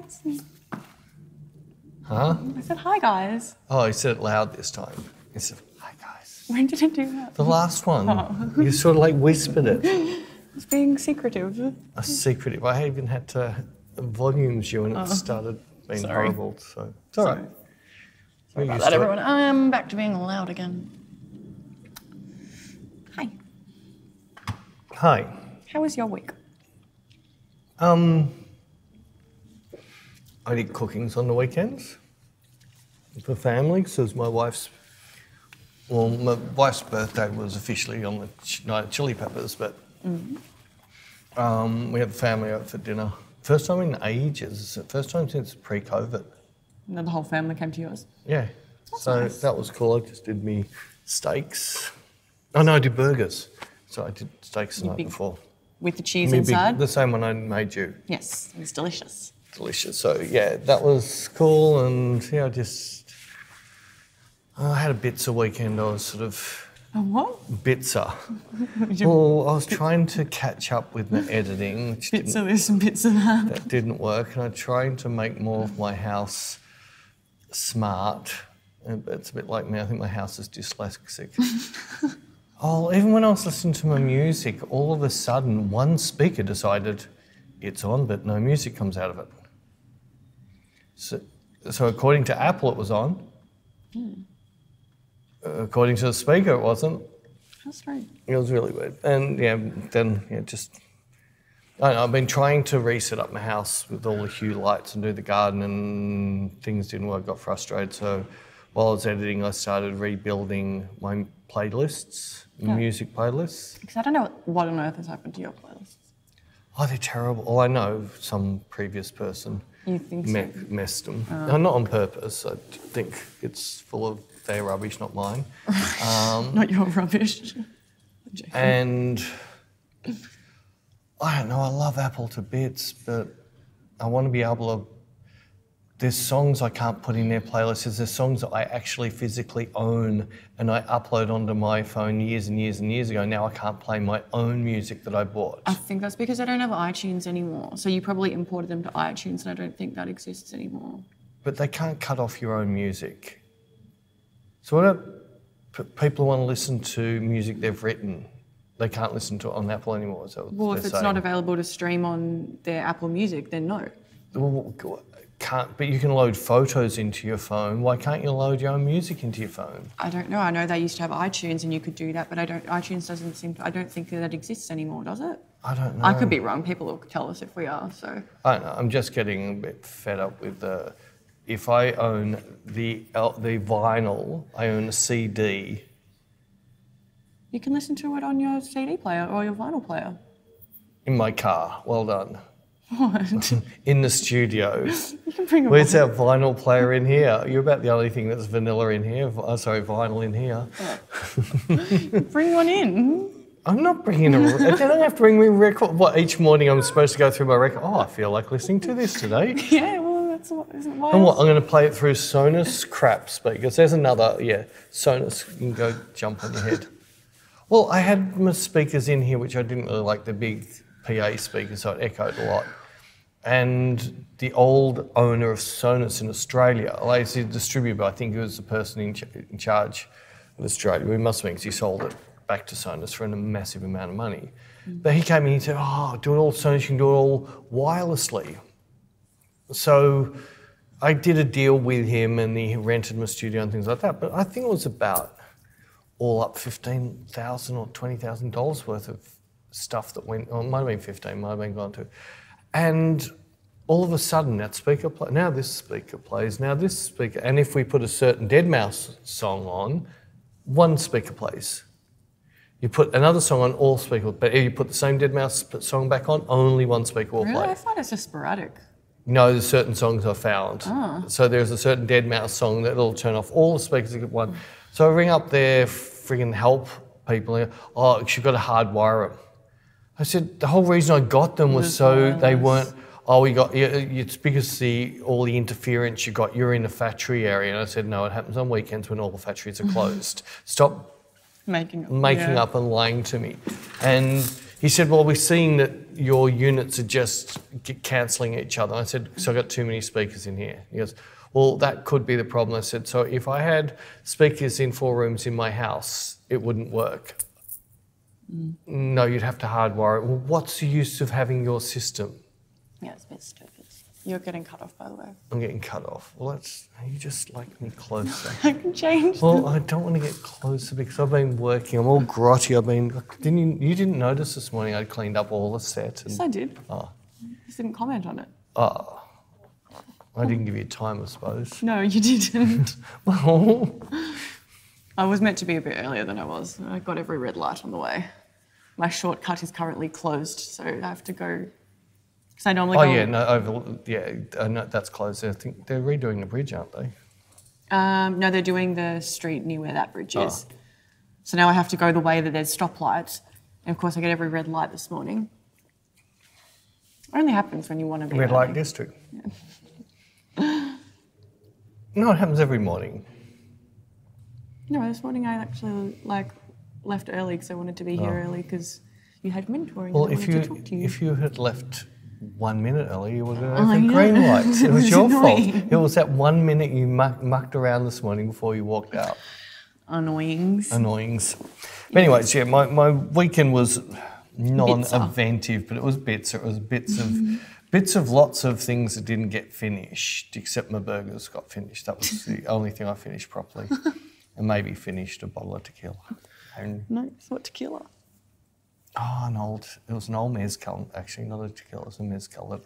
guys. Huh? I said, hi, guys. Oh, he said it loud this time. He said, hi, guys. When did I do that? The last one. Oh. You sort of like whispered it. It's being secretive. A secretive. I even had to volumes you and it started being horrible. So it's all right. Sorry about that, everyone. I'm back to being loud again. Hi. Hi. How was your week? I did cookings on the weekends for family, because my wife's birthday was officially on the night of Chili Peppers, but we had the family out for dinner. First time in ages, first time since pre-COVID. And then the whole family came to yours? Yeah. That's so nice. That was cool. I just did me steaks. Oh no, I did burgers. So I did steaks the night before. With the cheese inside? The same one I made you. Yes, it was delicious. Delicious. So yeah, that was cool, and yeah, I had a Bitzer weekend. I was sort of A what? Bitzer. Well, I was trying to catch up with the editing, which Bits of this and bits of that. that didn't work, and I'm trying to make more of my house smart. It's a bit like me. I think my house is dyslexic. Even when I was listening to my music, all of a sudden one speaker decided it's on, but no music comes out of it. So according to Apple, it was on. According to the speaker, it wasn't. That's right. It was really weird. And I've been trying to reset up my house with all the hue lights and do the garden, and things didn't work. I got frustrated. So while I was editing, I started rebuilding my playlists, music playlists. Because I don't know what on earth has happened to your playlists. Oh, they're terrible. Well, I know some previous person You think messed them. No, not on purpose. I think it's full of their rubbish, not mine. Not your rubbish. And I don't know, I love Apple to bits, but I want to be able to... There's songs I can't put in their playlists. There's songs that I actually physically own and I upload onto my phone years and years and years ago. Now I can't play my own music that I bought. I think that's because I don't have iTunes anymore. So you probably imported them to iTunes, and I don't think that exists anymore. But they can't cut off your own music. So what about people who want to listen to music they've written? They can't listen to it on Apple anymore. Is that what Well, they're if it's saying? not available to stream on their Apple Music, then no. Well, but you can load photos into your phone. Why can't you load your own music into your phone? I don't know. I know they used to have iTunes and you could do that, but iTunes doesn't seem to... I don't think that exists anymore, does it? I don't know. I could be wrong. People will tell us if we are, so... I don't know. I'm just getting a bit fed up with if I own the vinyl, I own a CD. You can listen to it on your CD player or your vinyl player. In my car. Well done. What? In the studio. You can bring a Where's our vinyl player in here? You're about the only thing that's vanilla in here. Vinyl in here. Bring one in. I'm not bringing I don't have to bring me a record. What, each morning I'm supposed to go through my record? Oh, I feel like listening to this today. Yeah, well, that's what... Isn't why And what, I'm going to play it through Sonos crap speakers. There's another, Sonos. You can go jump on your head. Well, I had my speakers in here, which I didn't really like, the big PA speakers, so it echoed a lot. And the old owner of Sonos in Australia, like he's a distributor, but I think he was the person in charge of Australia. He must have been, because he sold it back to Sonos for a massive amount of money. But he came in and he said, do it all Sonos, you can do it all wirelessly. So I did a deal with him and he rented my studio and things like that, but I think it was about all up $15,000 or $20,000 worth of stuff that went on. It might have been 15, might have been gone to. And all of a sudden that speaker plays, now this speaker plays, now this speaker, and if we put a certain Deadmau5 song on, one speaker plays. You put another song on, all speakers, but if you put the same Deadmau5 song back on, only one speaker will Really? play. I find it's just sporadic. No, there's certain songs I found. So there's a certain Deadmau5 song that'll turn off all the speakers at one. So I ring up their friggin' help people and go, you've got to hardwire them. I said, the whole reason I got them was so they weren't, it's because all the interference you're in the factory area. And I said, no, it happens on weekends when all the factories are closed. Stop making up and lying to me. And He said, well, we're seeing that your units are just cancelling each other. I said, so I've got too many speakers in here. He goes, well, that could be the problem. I said, so if I had speakers in 4 rooms in my house, it wouldn't work. No, you'd have to hardwire it. Well, what's the use of having your system? Yeah, it's a bit stupid. You're getting cut off, by the way. I'm getting cut off. Well, you just like me closer. I can change. Well, I don't want to get closer because I've been working. I'm all grotty. You didn't notice this morning I cleaned up all the set. Yes, I did. Oh. You just didn't comment on it. Oh. I didn't give you time, I suppose. No, you didn't. Well. I was meant to be a bit earlier than I was. I got every red light on the way. My shortcut is currently closed, so I have to go. Because I normally go... no, that's closed. I think they're redoing the bridge, aren't they? No, they're doing the street near where that bridge is. So now I have to go the way that there's stoplights. And of course I get every red light this morning. It only happens when you want to be Red light district. Yeah. No, it happens every morning. No, this morning I actually left early because I wanted to be here early because you had mentoring. Well, and I wanted to talk to you. if you had left 1 minute early, you would have had the green light. It was your fault. It was that 1 minute you mucked around this morning before you walked out. Annoyings. But anyways, yeah, my weekend was non-eventive, but it was bits. It was bits of lots of things that didn't get finished, except my burgers got finished. That was the only thing I finished properly. And maybe finished a bottle of tequila. No, it's not tequila. Oh, it was an old mezcal, actually, not a tequila, it was a mezcal that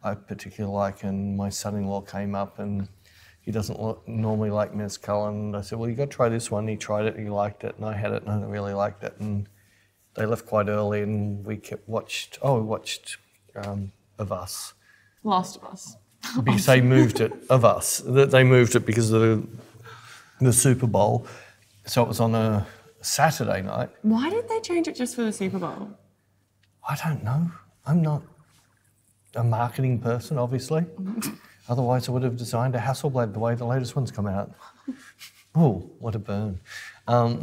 I particularly like, and my son-in-law came up and he doesn't normally like mezcal, and I said, well, you got to try this one. He tried it, he liked it, and I had it, and I really liked it, and they left quite early, and we watched Of Us. Last of Us. Because they moved it, Of Us. They moved it because of the Super Bowl, so it was on a Saturday night. Why did they change it just for the Super Bowl? I don't know. I'm not a marketing person, obviously. Otherwise, I would have designed a Hasselblad the way the latest one's come out. Oh, what a burn. Wow.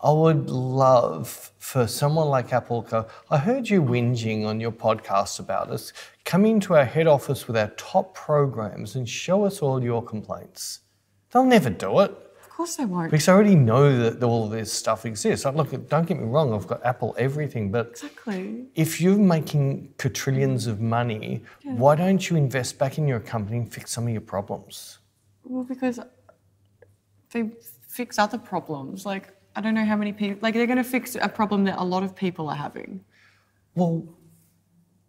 I would love for someone like Apple go, I heard you whinging on your podcast about us. Come into our head office with our top programs and show us all your complaints. They'll never do it. Of course they won't. Because I already know that all of this stuff exists. Look, don't get me wrong, I've got Apple everything, but exactly. If you're making quadrillions of money, why don't you invest back in your company and fix some of your problems? Well, because they fix other problems. I don't know how many people... they're going to fix a problem that a lot of people are having. Well,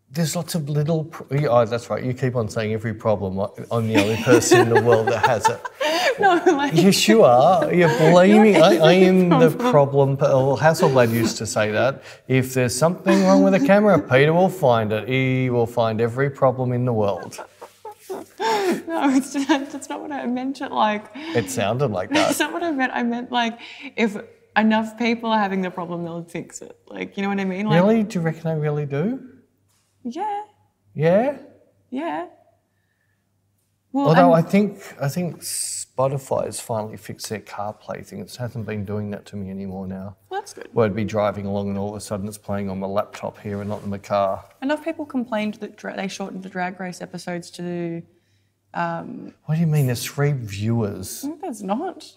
there's lots of little... Oh, that's right. You keep on saying every problem. I'm the only person in the world that has it. No, Yes, you are. You're blaming... I am the problem. Well, Hasselblad used to say that. If there's something wrong with the camera, Peter will find it. He will find every problem in the world. No, that's not what I meant it like. It sounded like that. That's not what I meant. I meant if enough people are having the problem, they'll fix it. You know what I mean? Really? Do you reckon I really do? Yeah. Yeah? Yeah. Well, although I think Spotify has finally fixed their CarPlay thing. It hasn't been doing that to me anymore now. Well, that's good. Where I'd be driving along and all of a sudden it's playing on my laptop here and not in my car. Enough people complained that they shortened the Drag Race episodes to... What do you mean? There's 3 viewers. No, there's not.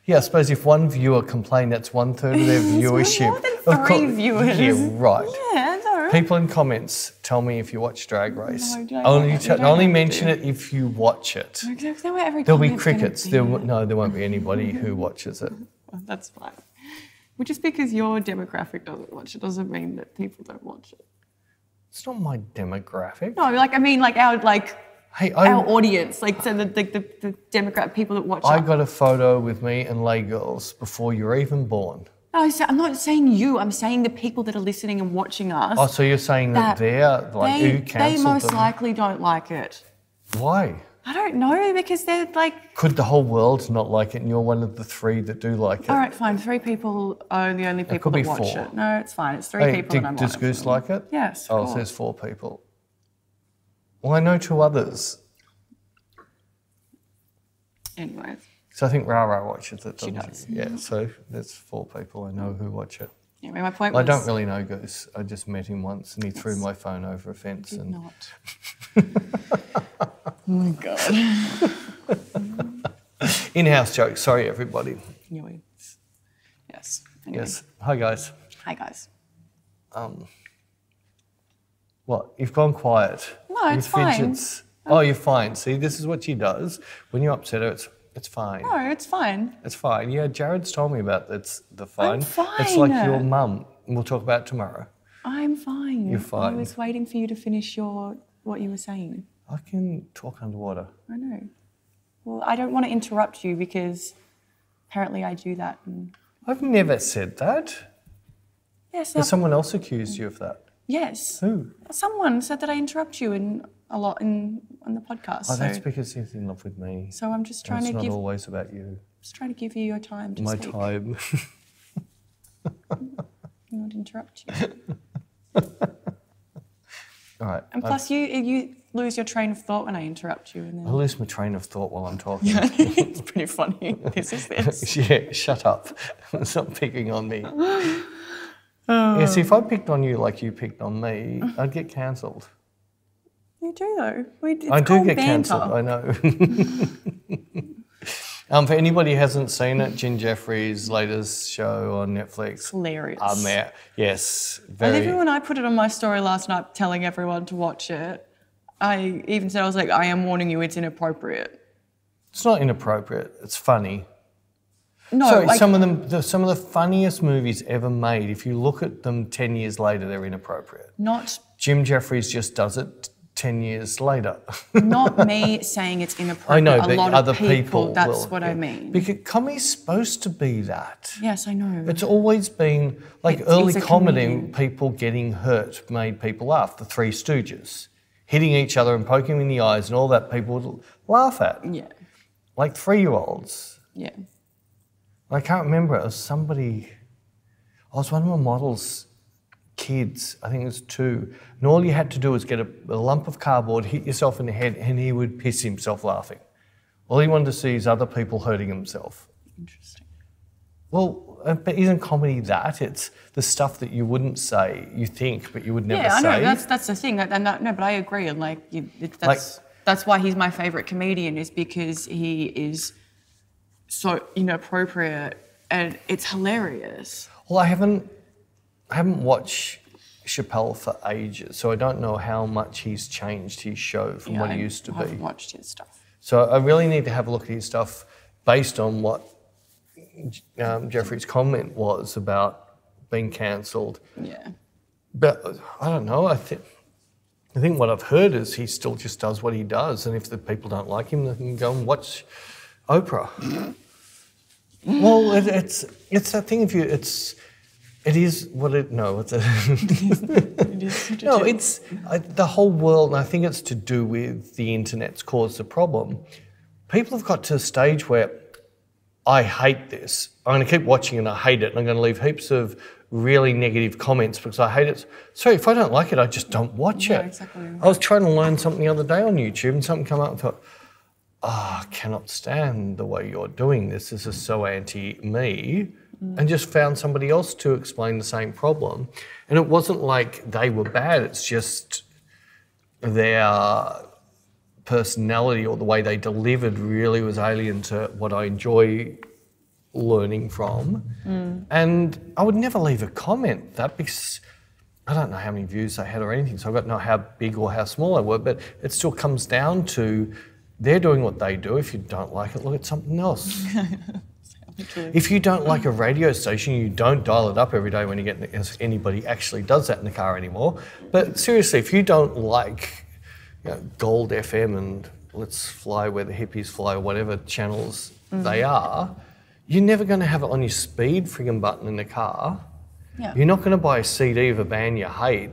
Yeah, I suppose if one viewer complained, that's 1/3 of their viewership. More than 3 viewers. Yeah, right. Yeah, no. People in comments, tell me if you watch Drag Race. No, only mention it if you watch it. There'll be crickets. There won't be anybody who watches it. Well, that's fine. Well, just because your demographic doesn't watch it doesn't mean that people don't watch it. It's not my demographic. No, our audience, so the demographic people that watch. I got a photo with me and lay girls before you were even born. No, I'm not saying you. I'm saying the people that are listening and watching us. Oh, so you're saying that they're who cancelled them? They most likely don't like it. Why? I don't know, because they're Could the whole world not like it and you're one of the 3 that do like it? All right, fine. 3 people are the only people that watch 4. it. No, it's fine. It's 3 people and I'm Does Goose like it? Yes, Oh, so there's 4 people. Well, I know 2 others. Anyways. So I think Rara watches it, doesn't She does. she? Yeah, so there's 4 people I know who watch it. Anyway, my point I was... don't really know Goose. I just met him once and he threw my phone over a fence. Did and not. Oh my God. In-house jokes. Sorry, everybody. Yes. Anyway. Yes. Hi, guys. Hi, guys. What? You've gone quiet. No, it's fine. Oh, you're fine. See, this is what she does. When you upset her, it's fine. No, it's fine. It's fine. Yeah, Jared's told me about it's the fine. I'm fine. It's like your mum. We'll talk about it tomorrow. I'm fine. You're fine. I was waiting for you to finish what you were saying. I can talk underwater. I know. Well, I don't want to interrupt you because apparently I do that. And... I've never said that. Yes. Has someone else accused you of that? Yes. Who? Someone said that I interrupt you a lot on the podcast. Oh, that's because he's in love with me. So I'm just trying it's to not always about you. Just trying to give you your time to My speak. time. Not interrupt you. All right. And plus, you lose your train of thought when I interrupt you, and I then lose my train of thought while I'm talking. it's pretty funny. This is this. Yeah, shut up. Stop picking on me. Yeah, see, if I picked on you like you picked on me, I'd get cancelled. You do though. I do get banter. cancelled, I know. For anybody who hasn't seen it, Jim Jeffries' latest show on Netflix. Hilarious. Yes, And very. even when I put it on my story last night telling everyone to watch it, I even said, I was like, I am warning you, it's inappropriate. It's not inappropriate. It's funny. No, Sorry, like, some of the funniest movies ever made. If you look at them 10 years later, they're inappropriate. not Jim Jeffries just does it 10 years later. not me saying it's inappropriate. I know, a but lot other of people, that's will, what I mean. Because comedy's supposed to be that. Yes, I know. It's always been, like It's early a comedy, comedian. people getting hurt made people laugh. The Three Stooges. Hitting each other and poking them in the eyes and all that people would laugh at. Yeah, Like 3-year-olds. yeah. I can't remember, it was somebody, I was one of my models' kids, I think it was 2, and all you had to do was get a lump of cardboard, hit yourself in the head, and he would piss himself laughing. All he wanted to see is other people hurting himself. Interesting. Well, but isn't comedy that? It's the stuff that you wouldn't say, you think, but you would never say. Yeah, I know, that's the thing. No, but I agree. And that's why he's my favourite comedian, is because he is so inappropriate and it's hilarious. Well, I haven't watched Chappelle for ages, so I don't know how much he's changed his show from what he used to I haven't be. watched his stuff. So I really need to have a look at his stuff based on what Jeffrey's comment was about being cancelled. Yeah. But I don't know. I think what I've heard is he still just does what he does, and if the people don't like him, they can go and watch Oprah. Well, it's that thing. It is what it. No, it's a. It is No, it's the whole world, and I think it's to do with the internet's caused the problem. People have got to a stage where I hate this. I'm going to keep watching and I hate it, and I'm going to leave heaps of really negative comments because I hate it. Sorry, if I don't like it, I just don't watch it. Exactly. I was trying to learn something the other day on YouTube, and something came up and thought, I cannot stand the way you're doing this. This is so anti-me. And just found somebody else to explain the same problem. And it wasn't like they were bad, it's just their personality or the way they delivered really was alien to what I enjoy learning from. And I would never leave a comment that because I don't know how many views they had or anything, so I don't know how big or how small they were, but it still comes down to they're doing what they do. If you don't like it, look at something else. If you don't like a radio station, you don't dial it up every day when you get in, anybody actually does that in the car anymore. But seriously, if you don't like Gold FM and Let's Fly Where the Hippies Fly or whatever channels they are, you're never going to have it on your speed friggin' button in the car. Yeah. You're not going to buy a CD of a band you hate.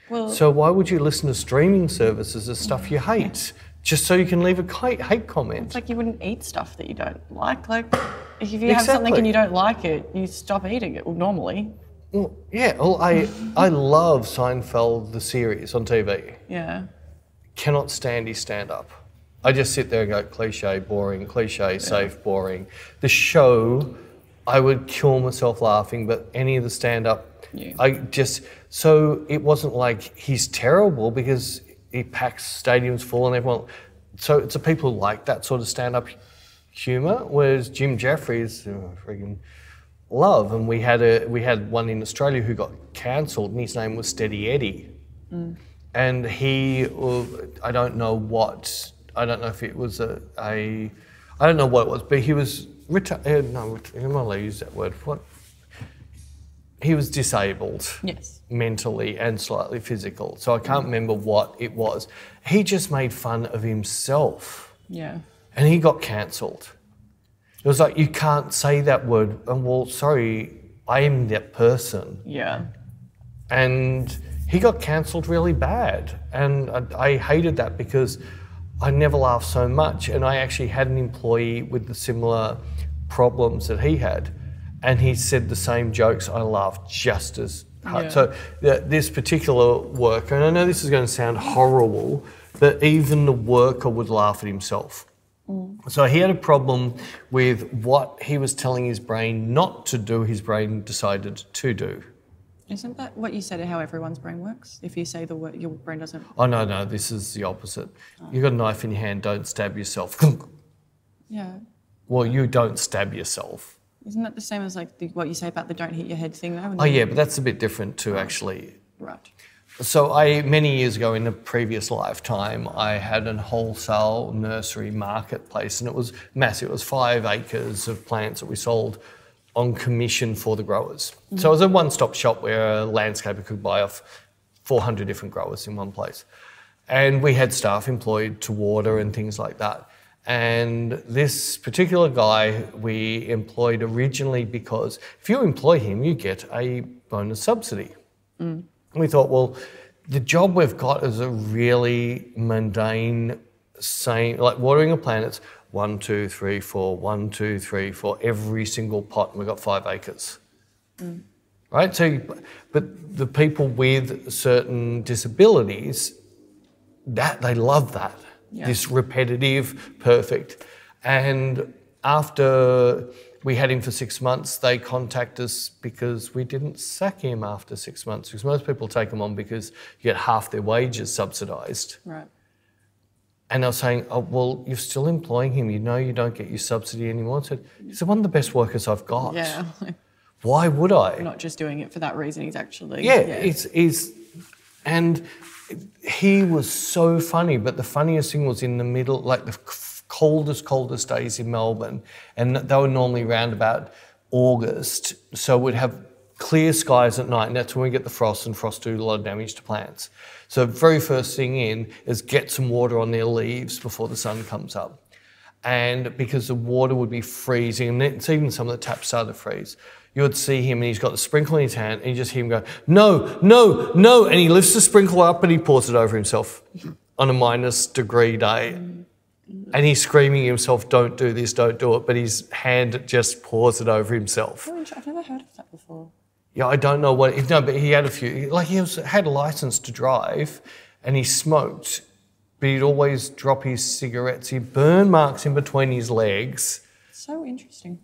Well, So why would you listen to streaming services of stuff you hate? Just so you can leave a hate comment. it's like you wouldn't eat stuff that you don't like. Like, if you have something and you don't like it, you stop eating it normally. Well, yeah, well, I love Seinfeld, the series on TV. Yeah. Cannot stand his stand-up. I just sit there and go, cliche, boring, cliche, safe, boring. The show, I would kill myself laughing, but any of the stand-up, so it wasn't like he's terrible because he packs stadiums full and everyone, so it's the people who like that sort of stand-up humour, whereas Jim Jeffries, friggin' love, and we had one in Australia who got cancelled and his name was Steady Eddie. And he, I don't know if it was I don't know what it was, but he was I'm not allowed to use that word. He was disabled. Yes. Mentally and slightly physical. So I can't remember what it was. He just made fun of himself. Yeah. And he got cancelled. It was like, you can't say that word. And well, sorry, I am that person. Yeah. And he got cancelled really bad. And I hated that because I never laughed so much. And I actually had an employee with the similar problems that he had. And he said the same jokes. I laughed just as hard. Yeah. So this particular worker, and I know this is going to sound horrible, but even the worker would laugh at himself. So he had a problem with what he was telling his brain not to do, his brain decided to do. Isn't that what you said, how everyone's brain works? If you say the word, your brain doesn't... Oh, no, this is the opposite. You've got a knife in your hand, don't stab yourself. Yeah. Well, you don't stab yourself. Isn't that the same as like what you say about the don't hit your head thing though? Oh, yeah, but that's a bit different too, actually. Right. So many years ago in a previous lifetime, I had a wholesale nursery marketplace and it was massive. It was 5 acres of plants that we sold on commission for the growers. So it was a one-stop shop where a landscaper could buy off 400 different growers in one place. And we had staff employed to water and things like that. And this particular guy we employed originally because if you employ him, you get a bonus subsidy. And we thought, well, the job we've got is a really mundane, same, like watering a plant, it's 1, 2, 3, 4, 1, 2, 3, 4, every single pot, and we've got 5 acres. Right? So, but the people with certain disabilities, they love that. Yeah. This repetitive, perfect. And after we had him for 6 months, they contacted us because we didn't sack him after 6 months, because most people take them on because you get half their wages subsidised. Right. And they were saying, oh, well, you're still employing him. You know you don't get your subsidy anymore. I said, he's one of the best workers I've got. Yeah. Why would I? Not just doing it for that reason, he's actually... Yeah. And he was so funny, but the funniest thing was in the middle, like the coldest days in Melbourne, and they were normally around about August, so we'd have clear skies at night, and that's when we get the frost, and frost do a lot of damage to plants. So the very first thing in is get some water on their leaves before the sun comes up. And because the water would be freezing, and it's even some of the taps started to freeze, you would see him and he's got the sprinkler in his hand and you just hear him go, no, no, no, and he lifts the sprinkler up and he pours it over himself on a -degree day. And he's screaming at himself, don't do this, don't do it, but his hand just pours it over himself. Oh, I've never heard of that before. Yeah, I don't know what, no, but he had a few, like had a license to drive and he smoked, but he'd always drop his cigarettes. He'd burn marks in between his legs. So interesting.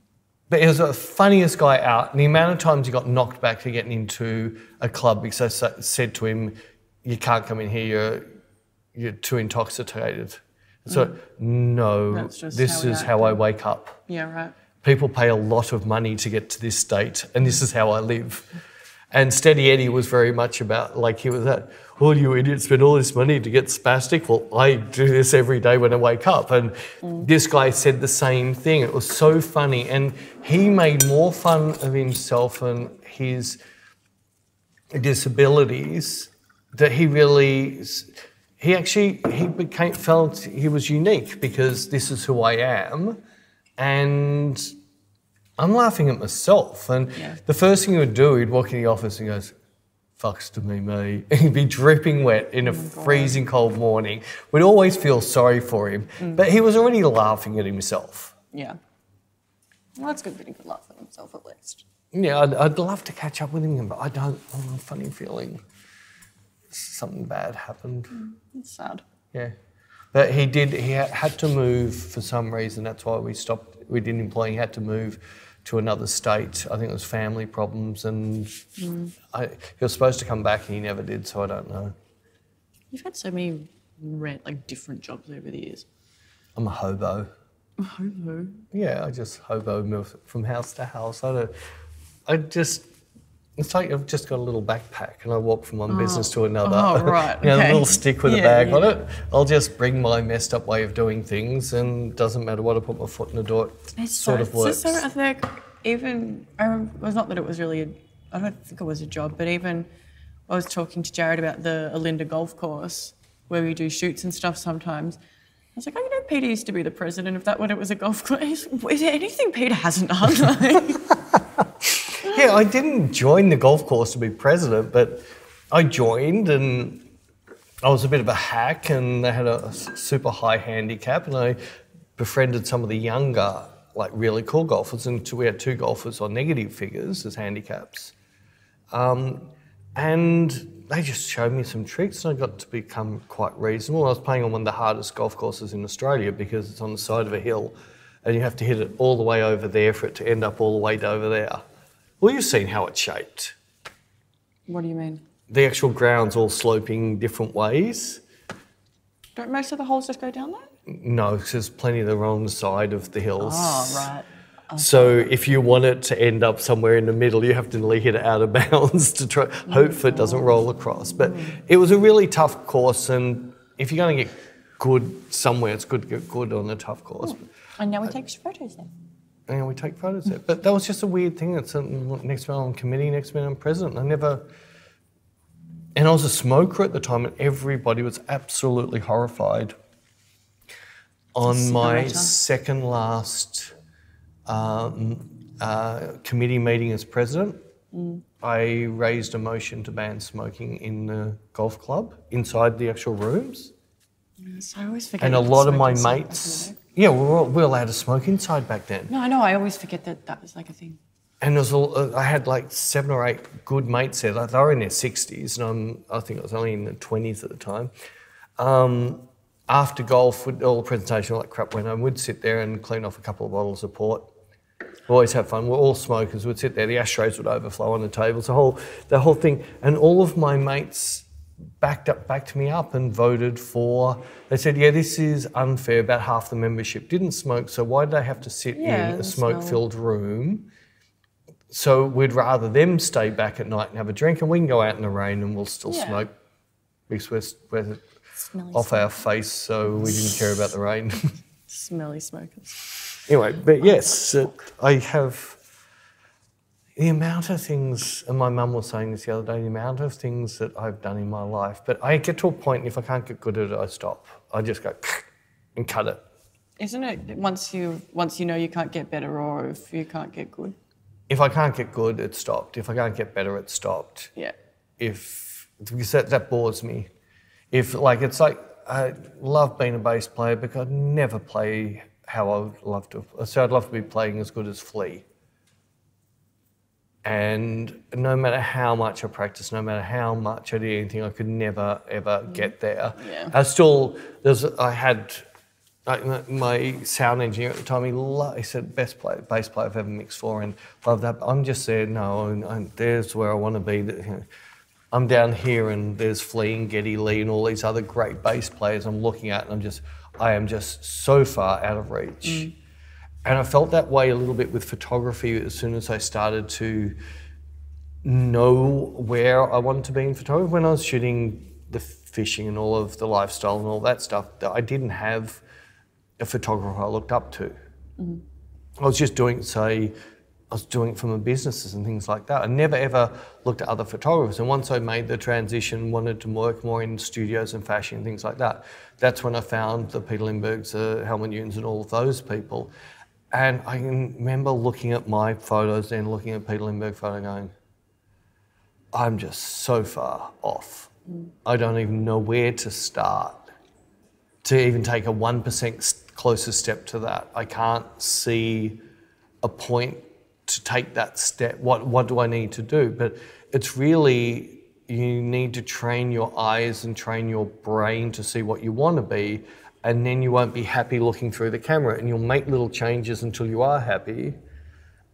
But he was the funniest guy out, and the amount of times he got knocked back for getting into a club because I said to him, you can't come in here, you're too intoxicated. So, no, this is how I wake up. Yeah, right. People pay a lot of money to get to this state, and this is how I live. And Steady Eddie was very much about, like, he was that, oh, you idiots spend all this money to get spastic. Well, I do this every day when I wake up. And this guy said the same thing. It was so funny. And he made more fun of himself and his disabilities that he felt he was unique because this is who I am. And I'm laughing at myself. And the first thing he would do, he'd walk in the office and he goes, fucks to me, mate. He'd be dripping wet in a freezing cold morning. We'd always feel sorry for him. But he was already laughing at himself. Yeah. Well, that's good that he could laugh at himself at least. Yeah, I'd love to catch up with him, but I don't. I have a funny feeling something bad happened. It's sad. Yeah. But he had to move for some reason. That's why we didn't employ him. He had to move to another state. I think it was family problems, and he was supposed to come back and he never did, so I don't know. You've had so many different jobs over the years. I'm a hobo. A hobo? Yeah, I just hobo from house to house. It's like I've just got a little backpack and I walk from one business to another. Oh, right, okay. A little stick with a bag on it. I'll just bring my messed up way of doing things, and it doesn't matter what I put my foot in the door, it sort of works. So I think it was not that it was really, I don't think it was a job, but even I was talking to Jared about the Alinda golf course where we do shoots and stuff sometimes. I was like, Peter used to be the president of that when it was a golf course. Is there anything Peter hasn't done? Yeah, I didn't join the golf course to be president, but I joined and I was a bit of a hack, and they had a super high handicap, and I befriended some of the younger, really cool golfers, and we had 2 golfers on negative figures as handicaps. And they just showed me some tricks, and I got to become quite reasonable. I was playing on one of the hardest golf courses in Australia because it's on the side of a hill and you have to hit it all the way over there for it to end up all the way over there. Well, you've seen how it's shaped. What do you mean? The actual ground's all sloping different ways. Don't most of the holes just go down there? No, because there's plenty of the wrong side of the hills. Oh, right. Okay. So if you want it to end up somewhere in the middle, you have to nearly hit it out of bounds to try, hope it doesn't roll across. But it was a really tough course, and if you're going to get good somewhere, it's good to get good on a tough course. And now we take photos then. And we take photos there. But that was just a weird thing. It's next minute I'm committee, next minute I'm president. And I was a smoker at the time, and everybody was absolutely horrified. On my second last committee meeting as president, I raised a motion to ban smoking in the golf club, inside the actual rooms. So I always forget. And a lot of my mates, we were allowed to smoke inside back then. No, I know, I always forget that was like a thing. And I had 7 or 8 good mates there. They were in their 60s, and I think I was only in the 20s at the time. After golf, all the presentation, all that crap went on, we'd sit there and clean off a couple of bottles of port. We always have fun. We're all smokers. We'd sit there. The ashtrays would overflow on the tables. The whole thing. And all of my mates backed me up and voted for. They said, "Yeah, this is unfair." About half the membership didn't smoke, so why did they have to sit in a smoke-filled room? So we'd rather them stay back at night and have a drink, and we can go out in the rain and we'll still smoke because we're off our face, so we didn't care about the rain. Smelly smokers. Anyway, but yes, I have the amount of things, and my mum was saying this the other day, the amount of things that I've done in my life, but I get to a point, if I can't get good at it, I stop. I just go and cut it. Isn't it once you know you can't get better, or if you can't get good? If I can't get good, it's stopped. If I can't get better, it's stopped. Yeah. Because that bores me. It's like I love being a bass player, but I'd never play how I would love to. So I'd love to be playing as good as Flea. And no matter how much I practice, no matter how much I did anything, I could never ever get there. Yeah. My sound engineer at the time, he said, bass player I've ever mixed for, and loved that. I'm just there, and there's where I want to be. I'm down here, and there's Flea and Geddy Lee and all these other great bass players I'm looking at, and I am just so far out of reach. And I felt that way a little bit with photography as soon as I started to know where I wanted to be in photography. When I was shooting the fishing and all of the lifestyle and all that stuff, I didn't have a photographer I looked up to. I was just doing it for my businesses and things like that. I never ever looked at other photographers. And once I made the transition, wanted to work more in studios and fashion and things like that, that's when I found the Peter Lindberghs, the Helmut Newtons and all of those people. And I can remember looking at my photos and looking at Peter Lindbergh photo going, I'm just so far off. I don't even know where to start to even take a 1% closer step to that. I can't see a point to take that step. What do I need to do? But it's really, you need to train your eyes and train your brain to see what you want to be, and then you won't be happy looking through the camera, and you'll make little changes until you are happy,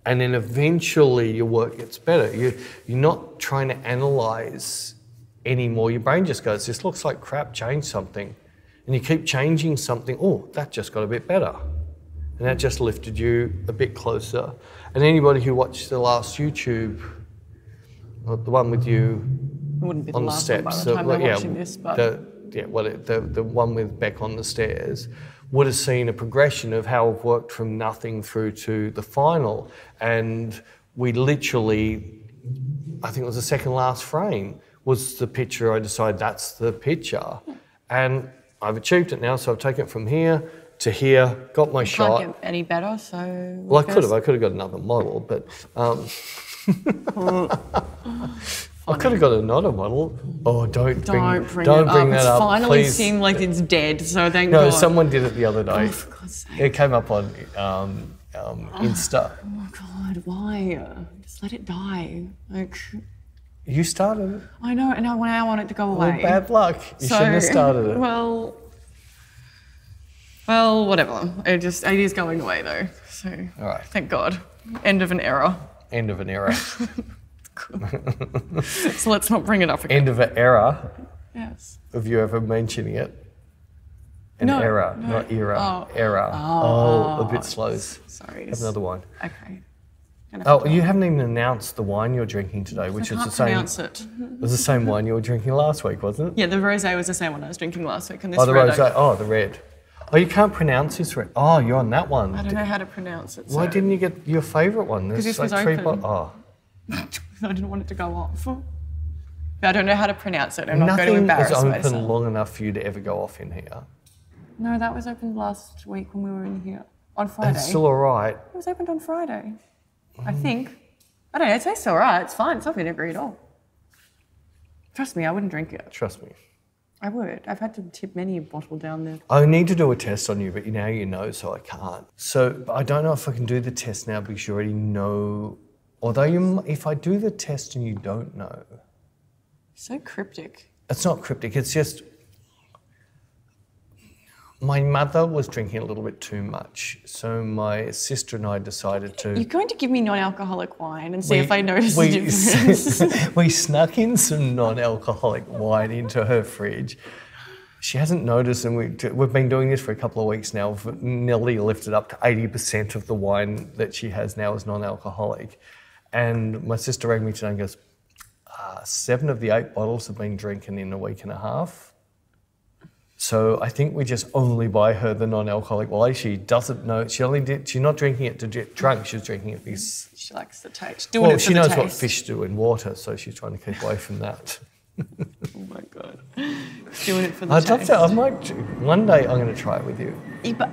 and then eventually your work gets better. You're not trying to analyse anymore. Your brain just goes, this looks like crap, change something. And you keep changing something, oh, that just got a bit better. And that just lifted you a bit closer. And anybody who watched the last YouTube, the one with you It wouldn't be the on the last steps, one by the time they're watching this, but... the one with Bec on the stairs, would have seen a progression of how I've worked from nothing through to the final. And we literally, I think it was the second last frame, was the picture. I decided that's the picture. And I've achieved it now, so I've taken it from here to here, got my shot. Can't get any better, so... Well, I could have got another model, but... I could have got another model. Oh, don't bring that up. It's finally please. seemed like it's dead, so thank God. No, someone did it the other day. Oh, for God's sake. It came up on Insta. Oh my God, why? Just let it die. Like, You started it. I know, and now I want it to go away. Well, bad luck. You shouldn't have started it. Well, whatever. It is going away though. So, All right. Thank God. End of an era. End of an era. So let's not bring it up again. End of an era. Yes. Of you ever mentioning it? An No, era, no. not era. Oh. Era. Oh. A bit slow. Sorry. Have another one. Okay. Oh, you haven't even announced the wine you're drinking today, which is the same. Pronounce it. It was the same wine you were drinking last week, wasn't it? Yeah, the rosé was the same one I was drinking last week, and this Oh, the red. rosé. Oh, the red. Oh, you can't pronounce this red. Oh, you're on that one. I don't know how to pronounce it. Why so- didn't you get your favourite one? There's this was like 3 open. Oh. I didn't want it to go off. I don't know how to pronounce it. I'm not going to embarrass Nothing is open myself. long enough for you to ever go off in here. No, that was opened last week when we were in here. On Friday. It's still all right. It was opened on Friday. I think. I don't know, it tastes all right. It's fine. It's not vinegary at all. Trust me, I wouldn't drink it. Trust me. I would. I've had to tip many a bottle down there. I need to do a test on you, but now you know, so I can't. So I don't know if I can do the test now because you already know. Although if I do the test and you don't know, So cryptic. it's not cryptic. It's just my mother was drinking a little bit too much, so my sister and I decided to. You're going to give me non-alcoholic wine and see if I notice a difference. We snuck in some non-alcoholic wine into her fridge. She hasn't noticed, and we've been doing this for a couple of weeks now. We've nearly lifted up to 80% of the wine that she has now is non-alcoholic. And my sister rang me today and goes, 7 of the 8 bottles have been drinking in a week and a half. So I think we just only buy her the non-alcoholic wine. She doesn't know. She's not drinking it to get drunk. She's drinking it because... She likes the taste. She knows what fish do in water, so she's trying to keep away from that. Oh my God. Doing it for the I'd taste. love to. One day I'm going to try it with you. Yeah, but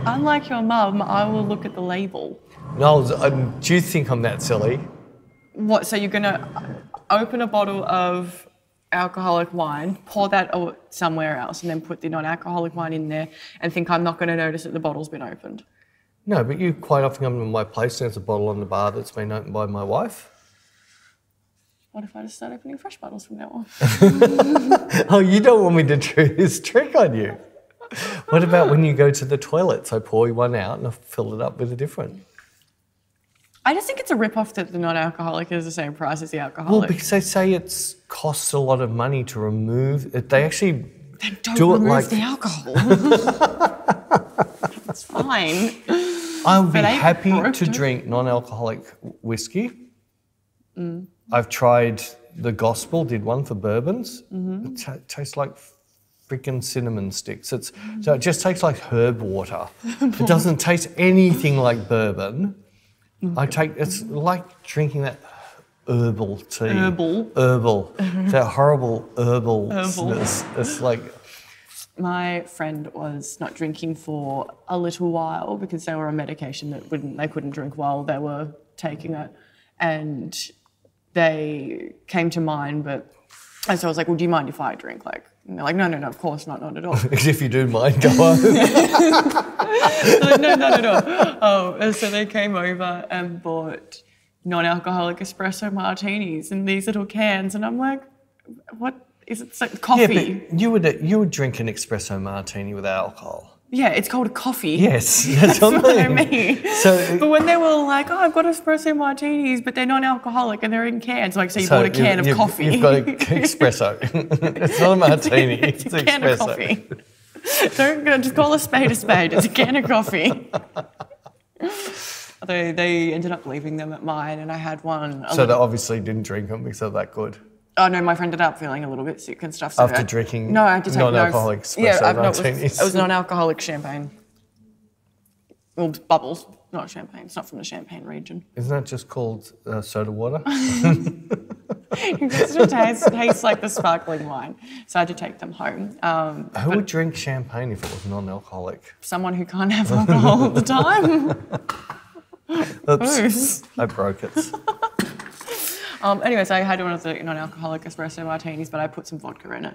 unlike your mum, I will look at the label. No, do you think I'm that silly? What, so you're going to open a bottle of alcoholic wine, pour that somewhere else, and then put the non-alcoholic wine in there and think I'm not going to notice that the bottle's been opened? No, but you quite often come to my place and there's a bottle on the bar that's been opened by my wife. What if I just start opening fresh bottles from now on? Oh, you don't want me to do this trick on you. What about when you go to the toilets? I pour you one out and I fill it up with a different. I just think it's a rip-off that the non-alcoholic is the same price as the Well, alcoholic. because they say it costs a lot of money to remove it. They actually Don't do it remove like the alcohol. It's fine. I would be But I happy broke to it. drink non-alcoholic whiskey. I've tried the Gospel, did one for bourbons. It tastes like freaking cinnamon sticks. So it just tastes like herb water. It doesn't taste anything like bourbon. It's like drinking that herbal tea. Herbal. That horrible herbalness. It's like... My friend was not drinking for a little while because they were on medication that they couldn't drink while they were taking it. And they came to mine, and so I was like, well, do you mind if I drink? And they're like, no, of course not at all. If you do mind, go on. Like, no, not at all. And so they came over and bought non-alcoholic espresso martinis in these little cans. And I'm like, what It's like coffee. Yeah, but you would drink an espresso martini without alcohol. Yeah, it's called a coffee. Yes, that's what I mean. But when they were like, oh, I've got espresso martinis, but they're non-alcoholic and they're in cans. Like, so you bought a can of coffee. You've got an espresso. It's not a martini, it's a can of coffee. Don't just call a spade a spade. It's a can of coffee. Although they ended up leaving them at mine, and I had one. So they obviously didn't drink them because they're that good. Oh no, my friend ended up feeling a little bit sick and stuff. So after drinking no, I had to take non-alcoholic espresso martinis. It was non-alcoholic champagne. Well, bubbles, not champagne. It's not from the Champagne region. Isn't that just called soda water? It just tastes like the sparkling wine. So I had to take them home. Who would drink champagne if it was non-alcoholic? Someone who can't have alcohol all the time. Oops, I broke it. Anyways, I had one of the non-alcoholic espresso martinis, but I put some vodka in it.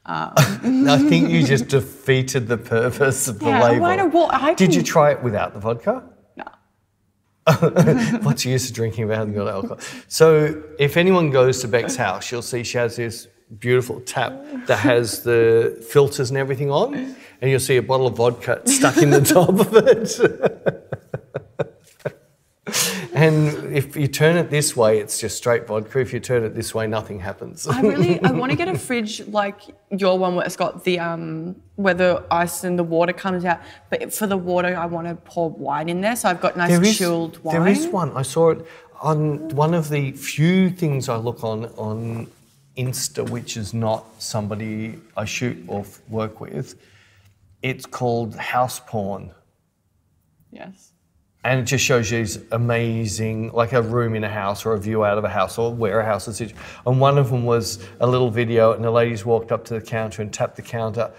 I think you just defeated the purpose of the label. Did you try it without the vodka? No. What's the use of drinking without the alcohol? So if anyone goes to Bec's house, you'll see she has this beautiful tap that has the filters and everything on, and you'll see a bottle of vodka stuck in the top of it. And if you turn it this way, it's just straight vodka. If you turn it this way, nothing happens. I want to get a fridge like your one where it's got the where the ice and the water comes out. But for the water, I want to pour wine in there, so I've got nice chilled wine. There is one. I saw it on one of the few things I look on Insta, which is not somebody I shoot or work with. It's called house porn. Yes. And it just shows you these amazing, like a room in a house or a view out of a house or where a house is. And one of them was a little video, and the ladies walked up to the counter and tapped the counter.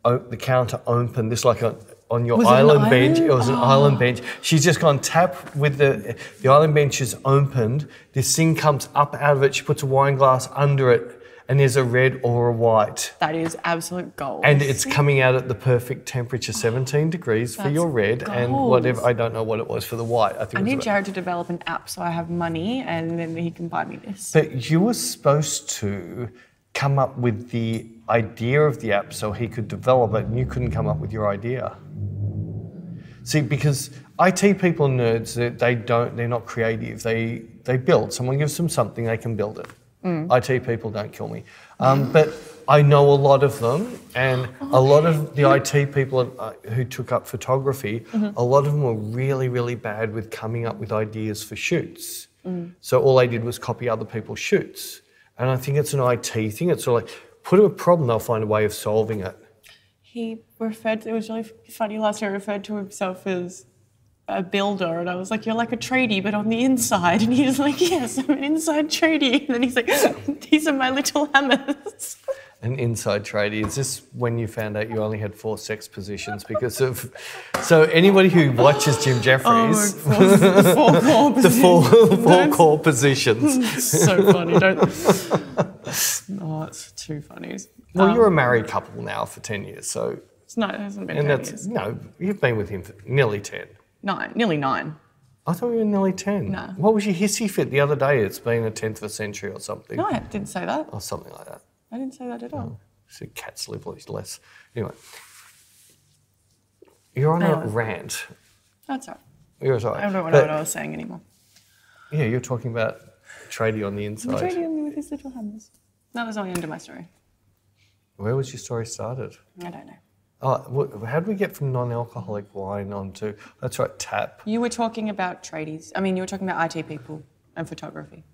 The counter opened, this like on your island bench. It was an island bench. She's just gone tap with the island bench is opened. This thing comes up out of it. She puts a wine glass under it, and there's a red or a white. That is absolute gold. And it's coming out at the perfect temperature, 17 degrees for your red and whatever. I don't know what it was for the white. I need Jared to develop an app so I have money and then he can buy me this. But you were supposed to come up with the idea of the app so he could develop it, and you couldn't come up with your idea. See, because IT people are nerds, they're not creative. They build. Someone gives them something, they can build it. IT people don't kill me. But I know a lot of them, and a lot of the IT people who took up photography, a lot of them were really, really bad with coming up with ideas for shoots. So all they did was copy other people's shoots. And I think it's an IT thing. It's sort of like, put them a problem, they'll find a way of solving it. It was really funny last year, he referred to himself as a builder, and I was like, you're like a tradie but on the inside, and he was like, yes, I'm an inside tradie, and then he's like, these are my little hammers. An inside tradie. Is this when you found out you only had 4 sex positions because of... So anybody who watches Jim Jeffries... the 4 core positions. It's so funny. Oh, it's too funny. Well, you're a married couple now for 10 years, so... No, it hasn't been 10 years. No, you've been with him for nearly 10. Nearly 9. I thought you were nearly 10. No. What was your hissy fit the other day? It's been a 10th of a century or something. No, I didn't say that. Or something like that. I didn't say that at all. So cats live less. Anyway. You're on a rant. That's all right. You're all right. I don't know what I was saying anymore. Yeah, you're talking about tradie on the inside. Tradie on me with his little hammers. That was only end of my story. Where was your story started? I don't know. Oh, how did we get from non-alcoholic wine onto, that's right, tap? You were talking about tradies. I mean, you were talking about IT people and photography.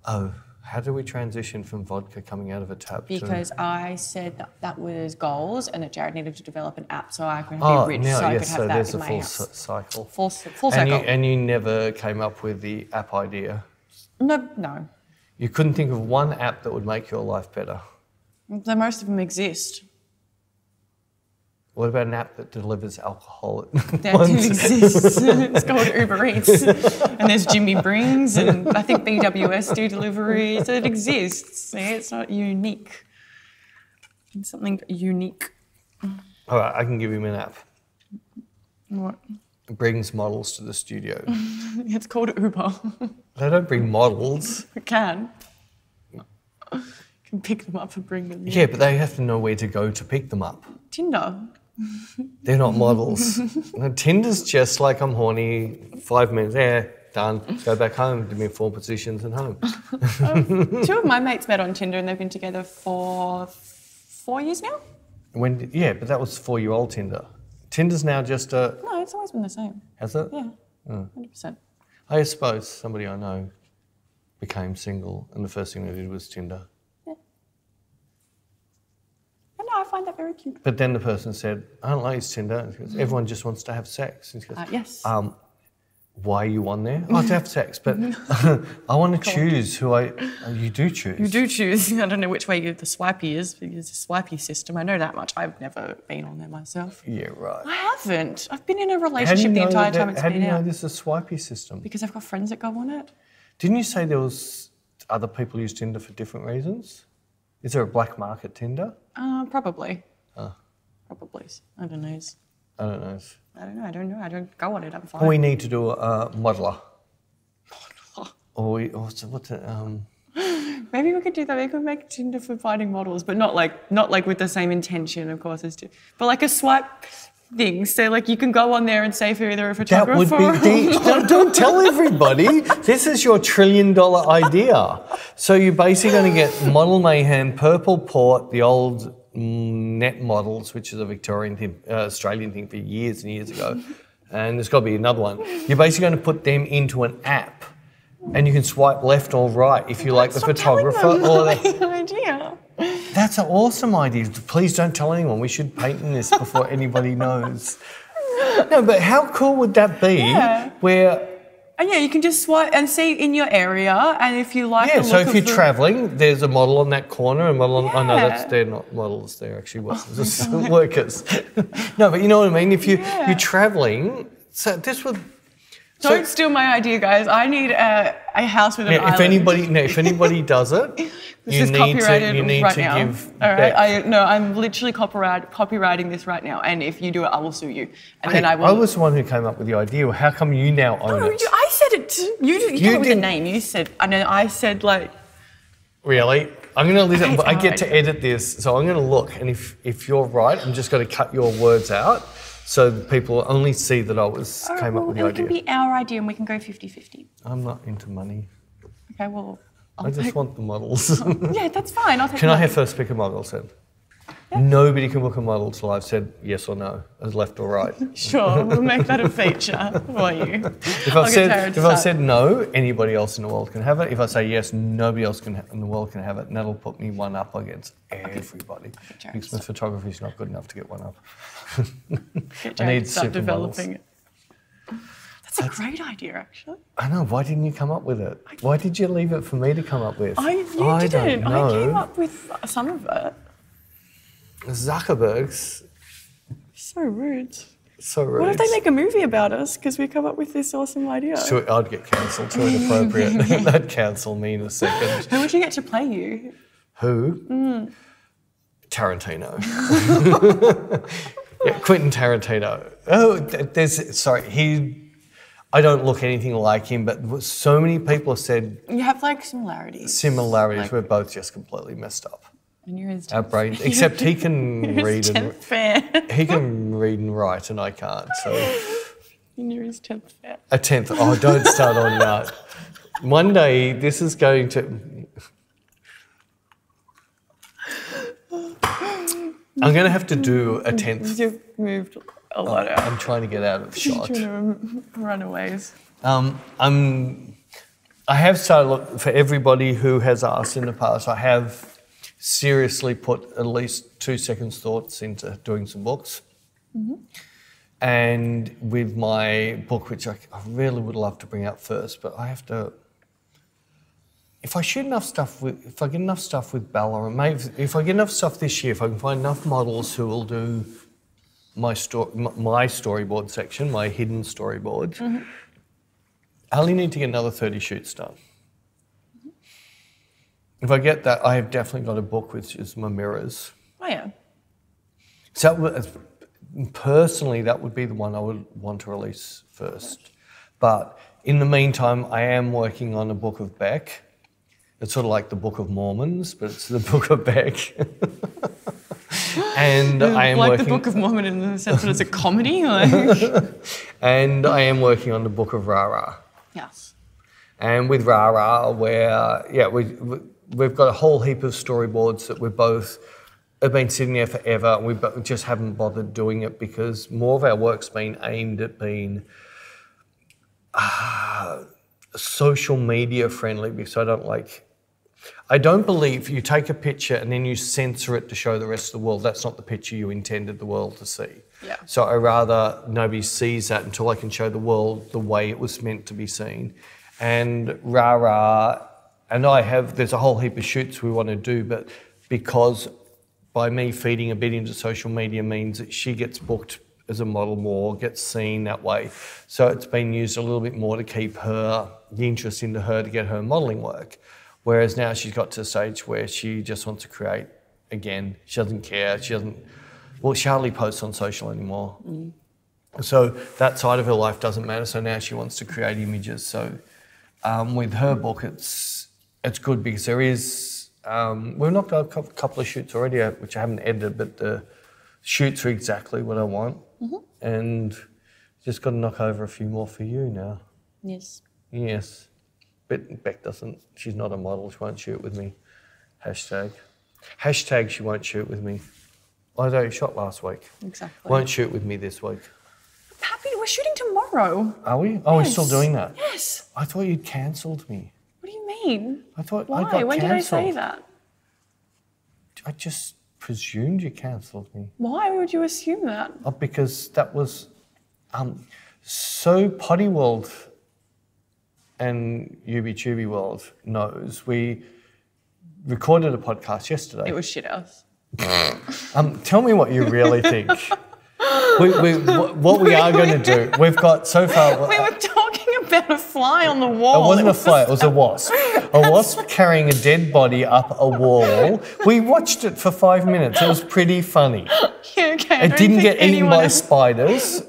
Oh, how did we transition from vodka coming out of a tap Because I said that was goals and that Jared needed to develop an app so I could be rich, so I could have that in my house. There's a full cycle. Full cycle. And you never came up with the app idea? No. You couldn't think of one app that would make your life better? Most of them exist. What about an app that delivers alcohol? That do exist. It's called Uber Eats. And there's Jimmy Brings, and I think BWS do delivery. So it exists. Yeah, it's not unique. It's something unique. All right, I can give him an app. What? It brings models to the studio. It's called Uber. They don't bring models. It can. can pick them up and bring them. Yeah, but they have to know where to go to pick them up. Tinder. They're not models. No, Tinder's just like, I'm horny, 5 minutes, done. Go back home, give me 4 positions and home. 2 of my mates met on Tinder and they've been together for 4 years now. But that was 4-year-old Tinder. Tinder's now just a... No, it's always been the same. Has it? Yeah, 100%. I suppose somebody I know became single and the first thing they did was Tinder. Yeah. And no, I find that very cute. But then the person said, I don't like his Tinder because everyone just wants to have sex. And he goes, yes. Why are you on there? Oh, to have sex, but I want to choose who you do choose. You do choose. I don't know which way the swipey is, because it's a swipey system. I know that much. I've never been on there myself. Yeah, right. I haven't. I've been in a relationship the entire time it's been out. How do you know this is a swipey system? Because I've got friends that go on it. Didn't you say there was other people use Tinder for different reasons? Is there a black market Tinder? Probably. Probably. I don't know. I don't know. I don't know. I don't go on it. I'm fine. Or we need to do a modeler. What's it? Maybe we could do that. We could make Tinder for finding models, but not like with the same intention, of course, as to, but like a swipe thing. So like you can go on there and say if you're either a photographer. That would be don't tell everybody. This is your $1 trillion idea. So you're basically going to get Model Mayhem, Purple Port, the old net models, which is a Victorian thing, Australian thing for years and years ago, and there's got to be another one. You're basically going to put them into an app, and you can swipe left or right if you like the photographer or the idea. That's an awesome idea. Please don't tell anyone. We should patent this before anybody knows. No, but how cool would that be? Yeah. Where. And you can just swipe and see in your area, and if you like the look so if you're travelling, there's a model on that corner, a model on... Oh, no, they're not models, they're actually workers. No, but you know what I mean? If you're travelling, so this would... Don't steal my idea, guys. I need a house with an island. If anybody does it, you need to give... All right, I'm literally copywriting this right now, and if you do it, I will sue you. And then I will... I was the one who came up with the idea. How come you now own it? I said it. You came up with the name. You said... I said like... Really? I'm going to listen. I get to edit this, so I'm going to look, and if you're right, I'm just going to cut your words out. So people only see that I came up with the idea. It can be our idea and we can go 50-50. I'm not into money. Okay, well... I just want the models. Yeah, that's fine. I'll take Can I have first pick a model, said? Yeah. Nobody can book a model till I've said yes or no, as left or right. Sure, we'll make that a feature for you. If I've said no, anybody else in the world can have it. If I say yes, nobody else in the world can have it, and that'll put me one up against everybody. Because my photography is not good enough to get one up. I need start developing it. That's a great idea, actually. I know. Why didn't you come up with it? Why did you leave it for me to come up with? You didn't. I came up with some of it. Zuckerberg's. So rude. So rude. What if they make a movie about us because we come up with this awesome idea? I'd get cancelled. Too inappropriate. They'd cancel me in a second. Who would you get to play you? Who? Tarantino. Yeah, Quentin Tarantino. I don't look anything like him, but so many people have said... You have, like, similarities. We're both just completely messed up. And you're his our brains, except he can read and... fan. He can read and write, and I can't, so... And you're his 10th fan. A 10th. Oh, don't start on that. One day, this is going to... I'm going to have to do a 10th. You've moved a lot out. I'm trying to get out of shot. Runaways. I have started, for everybody who has asked in the past, I have seriously put at least 2 seconds thoughts into doing some books. Mm-hmm. And with my book, which I really would love to bring out first, but I have to... If I get enough stuff with Bella, and maybe if I get enough stuff this year, if I can find enough models who will do my storyboard section, my hidden storyboards, mm-hmm. I only need to get another 30 shoots done. Mm-hmm. If I get that, I have definitely got a book which is my mirrors. Oh yeah. So personally, that would be the one I would want to release first. But in the meantime, I am working on a book of Bec. It's sort of like the Book of Mormons, but it's the Book of Bec. And I am like the Book of Mormon in the sense that it's a comedy? Like... And I am working on the Book of Rara. Yes. And with Rara, we've got a whole heap of storyboards that we both have been sitting there forever. We just haven't bothered doing it because more of our work's been aimed at being social media friendly, because I don't believe you take a picture and then you censor it to show the rest of the world. That's not the picture you intended the world to see. Yeah. So I rather nobody sees that until I can show the world the way it was meant to be seen. And Rara and there's a whole heap of shoots we want to do, but because by me feeding a bit into social media means that she gets booked as a model more, gets seen that way. So it's been used a little bit more to keep the interest into her to get her modelling work. Whereas now she's got to a stage where she just wants to create again. She doesn't care. She hardly posts on social anymore. Mm. So that side of her life doesn't matter. So now she wants to create images. So with her book, it's good because there is, we've knocked out a couple of shoots already, which I haven't edited, but the shoots are exactly what I want. Mm-hmm. And just got to knock over a few more for you now. Yes. Yes. But Bec she's not a model, she won't shoot with me. Hashtag she won't shoot with me. Although you shot last week. Exactly. Won't shoot with me this week. Happy, we're shooting tomorrow. Are we? Oh, yes. we're still doing that? Yes. I thought you'd cancelled me. What do you mean? I thought Why? I got When cancelled. did I say that? I just presumed you cancelled me. Why would you assume that? Oh, because that was so Potty World and UB World knows. We recorded a podcast yesterday. It was shit house. Tell me what you really think. What we are going to do, we've got so far... We were talking about a fly on the wall. It wasn't a fly, it was a wasp. A wasp carrying a dead body up a wall. We watched it for 5 minutes. It was pretty funny. Yeah, okay. It didn't get eaten by spiders.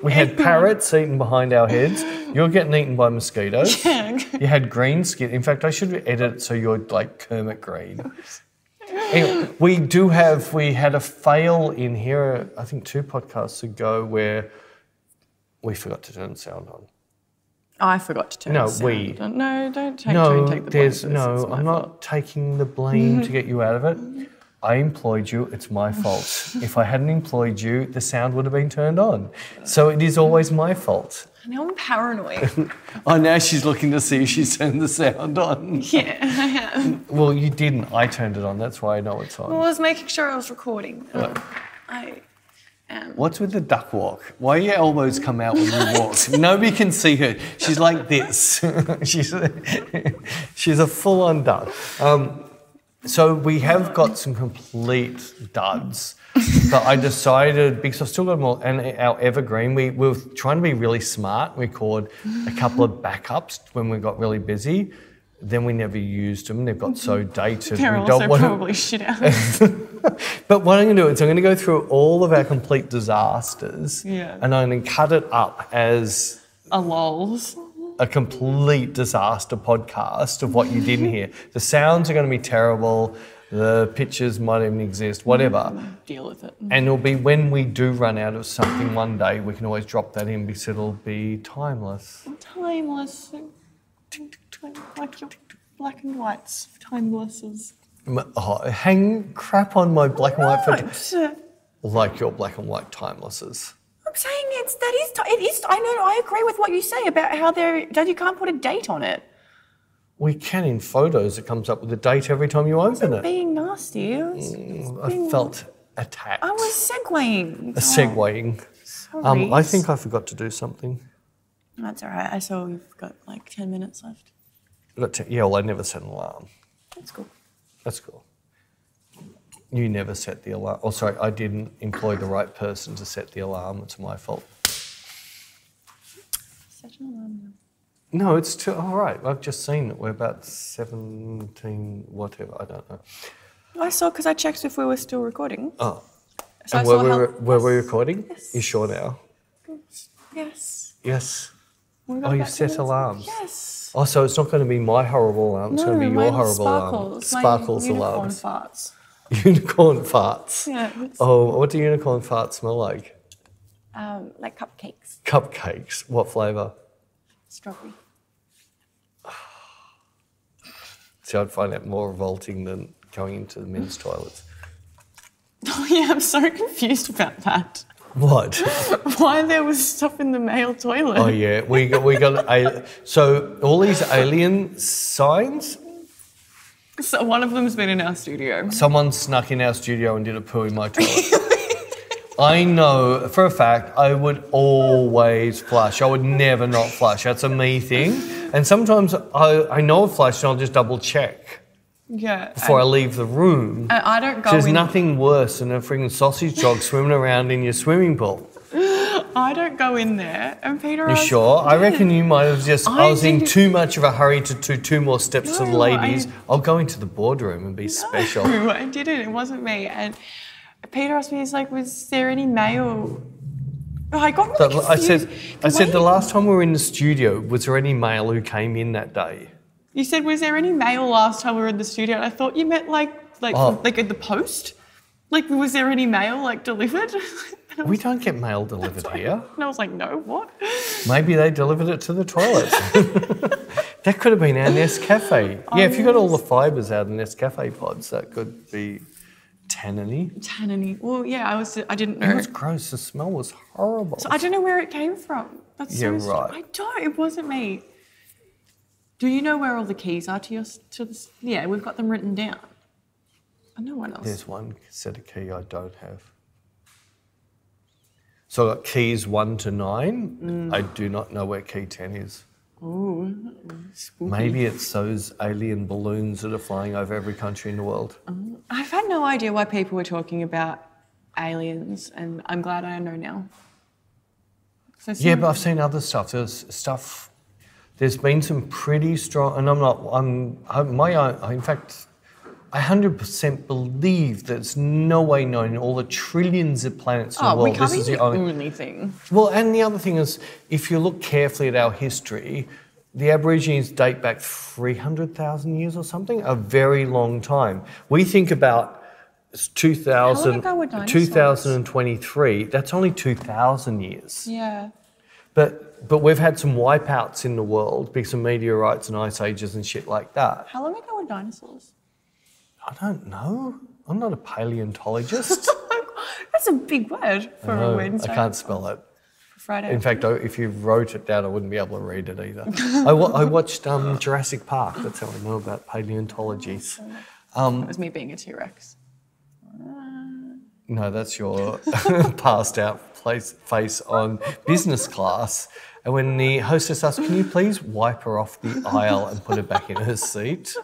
We had parrots eaten behind our heads. You're getting eaten by mosquitoes. Yeah. You had green skin. In fact, I should edit it so you're like Kermit Green. Anyway, we had a fail in here, I think 2 podcasts ago, where we forgot to turn the sound on. I forgot to turn the sound on. No, don't take the blame. I'm not taking the blame to get you out of it. I employed you, it's my fault. If I hadn't employed you, the sound would have been turned on. So it is always my fault. Now I'm paranoid. Oh, now she's looking to see if she's turned the sound on. Yeah, I am. Well, you didn't. I turned it on. That's why I know it's on. Well, I was making sure I was recording. I am. What's with the duck walk? Why do your elbows come out when you walk? Nobody can see her. She's like this. she's a full-on duck. So we have got some complete duds. But I decided, because I've still got more, and our evergreen, we were trying to be really smart. We recorded a couple of backups when we got really busy. Then we never used them. They've got so dated. They're also probably shit out. But what I'm going to do is I'm going to go through all of our complete disasters, and I'm going to cut it up as a lols. A complete disaster podcast of what you didn't hear. The sounds are going to be terrible. The pictures might even exist, whatever. Deal with it. And it'll be when we do run out of something one day, we can always drop that in because it'll be timeless. Timeless. Like your black and whites, timelesses. Hang crap on my black and white for like your black and white timelesses. I'm saying it is. I know. I agree with what you say about how you can't put a date on it. We can in photos. It comes up with a date every time you open it. Being nasty. I felt attacked. I was segueing. Segueing. Sorry. I think I forgot to do something. That's all right. I saw you've got like 10 minutes left. Well, I never set an alarm. That's cool. That's cool. You never set the alarm. Oh, sorry, I didn't employ the right person to set the alarm. It's my fault. Set an alarm now. No, it's all right. I've just seen that we're about 17, whatever. I don't know. I saw because I checked if we were still recording. Oh. So and were we recording? Yes. You sure now? Yes. Yes. You set alarms. Yes. Oh, so it's not going to be my horrible alarm. It's going to be your horrible alarm. Sparkles unicorn alarms. farts. Unicorn farts. Yeah. Oh, what do unicorn farts smell like? Like cupcakes. Cupcakes. What flavour? Strawberry. See, I'd find that more revolting than going into the men's toilets. Oh yeah, I'm so confused about that. What? Why there was stuff in the male toilet? Oh yeah, we got so all these alien signs. So one of them's been in our studio. Someone snuck in our studio and did a poo in my toilet. I know for a fact I would always flush. I would never not flush. That's a me thing. And sometimes I know I've flushed and I'll just double check. Yeah. Before I leave the room. I don't go There's in. nothing worse than a freaking sausage dog swimming around in your swimming pool. I don't go in there. And Peter, You sure? I reckon you might have just. I was in didn't- too much of a hurry to do two more steps to the No, ladies. I'll go into the boardroom and be special. No, I didn't. It wasn't me. And Peter asked me, he's like, was there any male? Oh, I got really confused. I said the last time we were in the studio, was there any male who came in that day? You said, was there any mail last time we were in the studio? And I thought you meant like at the post? Like, was there any mail delivered? We don't get mail delivered here. And I was like, no, what? Maybe they delivered it to the toilet. That could have been our Nescafe. Yeah, if you got all the fibres out of Nescafe pods, that could be tanniny. Tanniny. Well, yeah, I didn't know. It was gross. The smell was horrible. So I don't know where it came from. That's so right. I don't. It wasn't me. Do you know where all the keys are to this? Yeah, we've got them written down. And no one else. There's one set of key I don't have. So I've got keys 1 to 9. I do not know where key 10 is. Oh, spooky. Maybe it's those alien balloons that are flying over every country in the world. I've had no idea why people were talking about aliens, and I'm glad I know now. So Yeah, but I've seen other stuff. There's been some pretty strong, and in fact, I 100% believe there's no way known in all the trillions of planets in the world. We can't be the only thing. Well, and the other thing is, if you look carefully at our history, the Aborigines date back 300,000 years or something, a very long time. We think about 2000, How long ago were dinosaurs? 2023, that's only 2,000 years. Yeah. But we've had some wipeouts in the world because of meteorites and ice ages and shit like that. How long ago were dinosaurs? I don't know. I'm not a paleontologist. That's a big word for a Wednesday. I can't spell it. For Friday. In fact, if you wrote it down, I wouldn't be able to read it either. I watched Jurassic Park. That's how I know about paleontologies. That was me being a T-Rex. No, that's your passed out face on business class. And when the hostess asks, can you please wipe her off the aisle and put her back in her seat?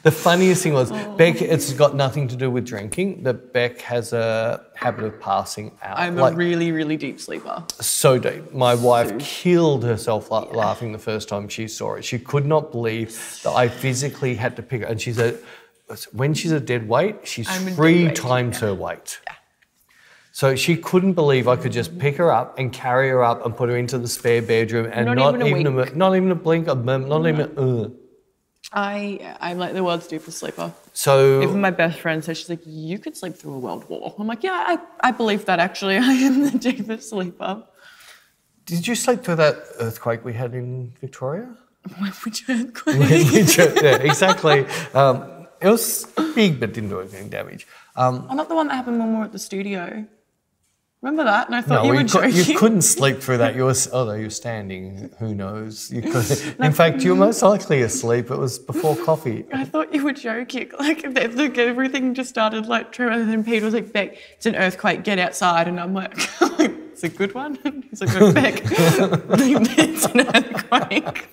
The funniest thing was, Bec, it's got nothing to do with drinking, that Bec has a habit of passing out. I'm a really, really deep sleeper. So deep. My wife killed herself laughing the first time she saw it. She could not believe that I physically had to pick her. And she said, when she's a dead weight, she's 3 times her weight. Yeah. So she couldn't believe I could just pick her up and carry her up and put her into the spare bedroom and not even a blink, not even I'm like the world's deepest sleeper. So even my best friend says, she's like, you could sleep through a world war. I'm like, yeah, I believe that actually. I am the deepest sleeper. Did you sleep through that earthquake we had in Victoria? Which earthquake? Yeah, exactly. It was big but didn't do any damage. Not the one that happened when we were at the studio. Remember that? And I thought you were joking. You couldn't sleep through that. Although you were standing, who knows? You could. In fact, you were most likely asleep. It was before coffee. I thought you were joking. Like everything just started trembling, and then Peter was like, Bec, it's an earthquake, get outside. And I'm like, it's a good one. He's like, Bec, it's an earthquake.